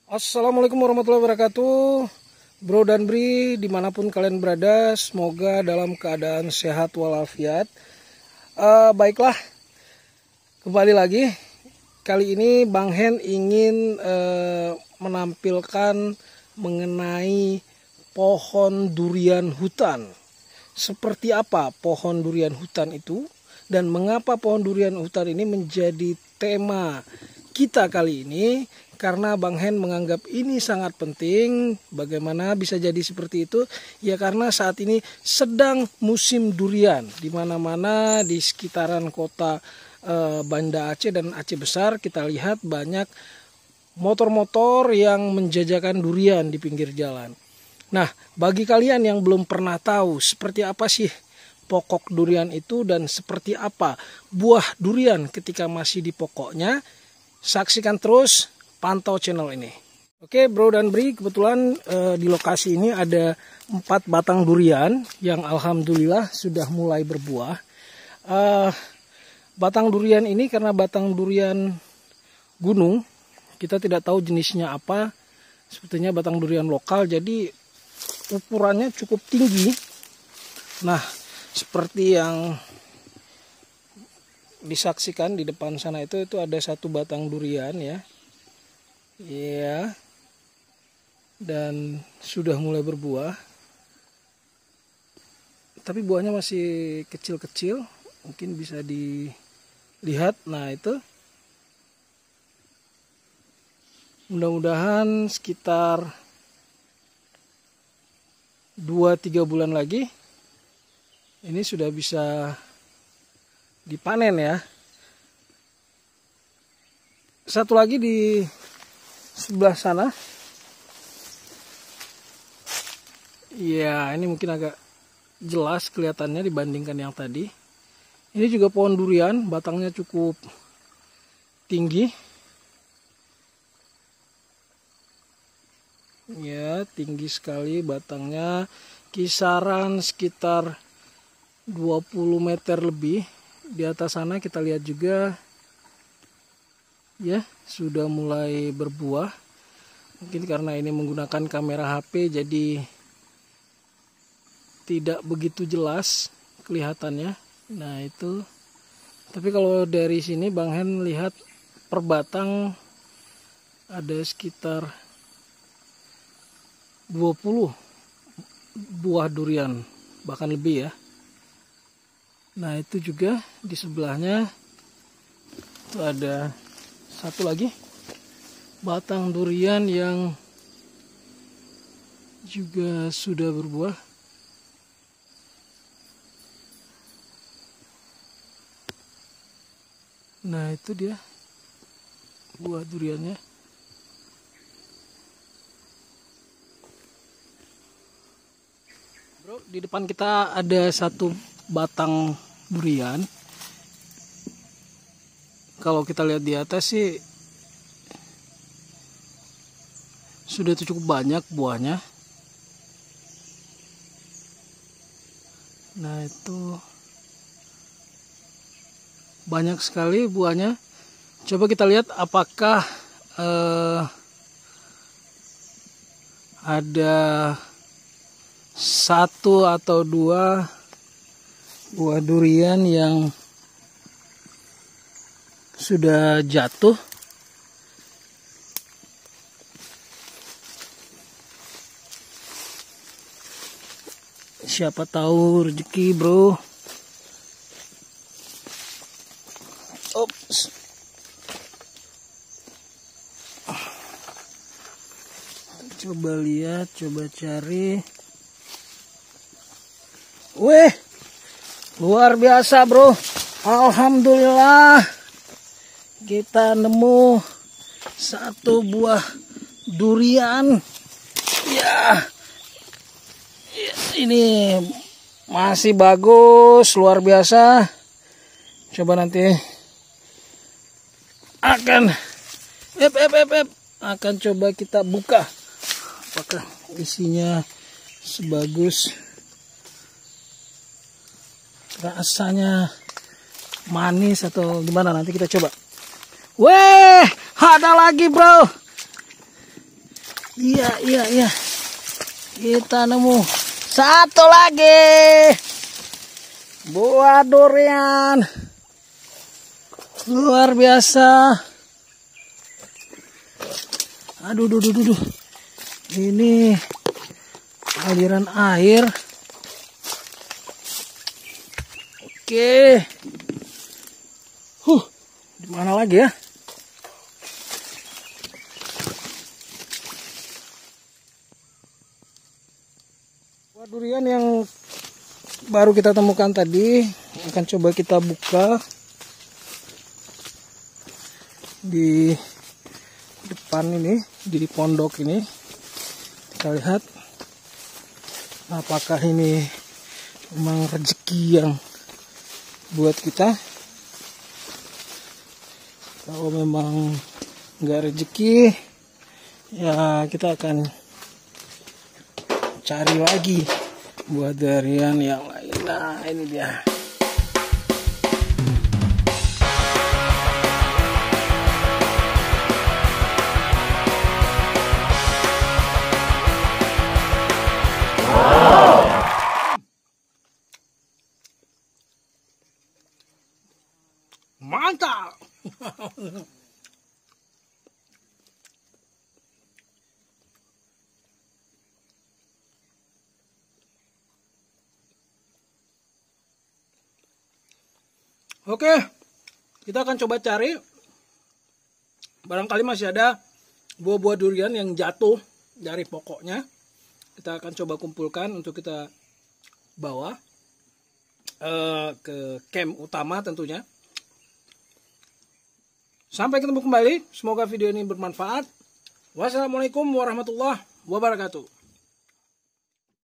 Assalamualaikum warahmatullahi wabarakatuh, Bro dan Bri dimanapun kalian berada, semoga dalam keadaan sehat walafiat. Baiklah, kembali lagi. Kali ini Bang Hen ingin menampilkan mengenai pohon durian hutan. Seperti apa pohon durian hutan itu dan mengapa pohon durian hutan ini menjadi tema kita kali ini. Karena Bang Hen menganggap ini sangat penting. Bagaimana bisa jadi seperti itu? Ya karena saat ini sedang musim durian. Di mana-mana di sekitaran kota Banda Aceh dan Aceh Besar kita lihat banyak motor-motor yang menjajakan durian di pinggir jalan. Nah, bagi kalian yang belum pernah tahu seperti apa sih pokok durian itu dan seperti apa buah durian ketika masih di pokoknya, saksikan terus, pantau channel ini. Oke Bro dan Bri, kebetulan di lokasi ini ada 4 batang durian yang alhamdulillah sudah mulai berbuah. Batang durian ini karena batang durian gunung, kita tidak tahu jenisnya apa. Sepertinya batang durian lokal, jadi ukurannya cukup tinggi. Nah, seperti yang disaksikan di depan sana itu ada satu batang durian ya. Ya, dan sudah mulai berbuah, tapi buahnya masih kecil-kecil, mungkin bisa dilihat. Nah itu, mudah-mudahan sekitar 2-3 bulan lagi ini sudah bisa dipanen ya. Satu lagi di sebelah sana, ya ini mungkin agak jelas kelihatannya dibandingkan yang tadi. Ini juga pohon durian, batangnya cukup tinggi, ya tinggi sekali batangnya, kisaran sekitar 20 meter lebih. Di atas sana kita lihat juga ya sudah mulai berbuah. Mungkin karena ini menggunakan kamera HP jadi tidak begitu jelas kelihatannya. Nah itu, tapi kalau dari sini Bang Hen lihat per batang ada sekitar 20 buah durian, bahkan lebih ya. Nah itu juga di sebelahnya itu ada satu lagi batang durian yang juga sudah berbuah. Nah itu dia buah duriannya. Bro, di depan kita ada satu batang durian. Kalau kita lihat di atas sih sudah cukup banyak buahnya. Nah itu banyak sekali buahnya. Coba kita lihat apakah ada 1 atau 2 buah durian yang sudah jatuh. Siapa tahu rezeki bro. Ops. Coba lihat, coba cari. Weh, luar biasa bro. Alhamdulillah. Kita nemu 1 buah durian. Ya, ini masih bagus, luar biasa. Coba nanti akan coba kita buka apakah isinya sebagus, rasanya manis atau gimana, nanti kita coba. Weh, ada lagi bro. Iya. Kita nemu satu lagi. Buah durian. Luar biasa. Aduh. Ini aliran air. Oke. Di mana lagi ya? Buah durian yang baru kita temukan tadi akan coba kita buka di depan ini, di pondok ini. Kita lihat apakah ini memang rezeki yang buat kita. Kalau memang nggak rezeki, ya kita akan cari lagi buah durian yang lain. Nah, ini dia. Mantap. Oke, kita akan coba cari. Barangkali masih ada buah-buah durian yang jatuh dari pokoknya. Kita akan coba kumpulkan untuk kita bawa ke camp utama tentunya. Sampai ketemu kembali. Semoga video ini bermanfaat. Wassalamualaikum warahmatullahi wabarakatuh.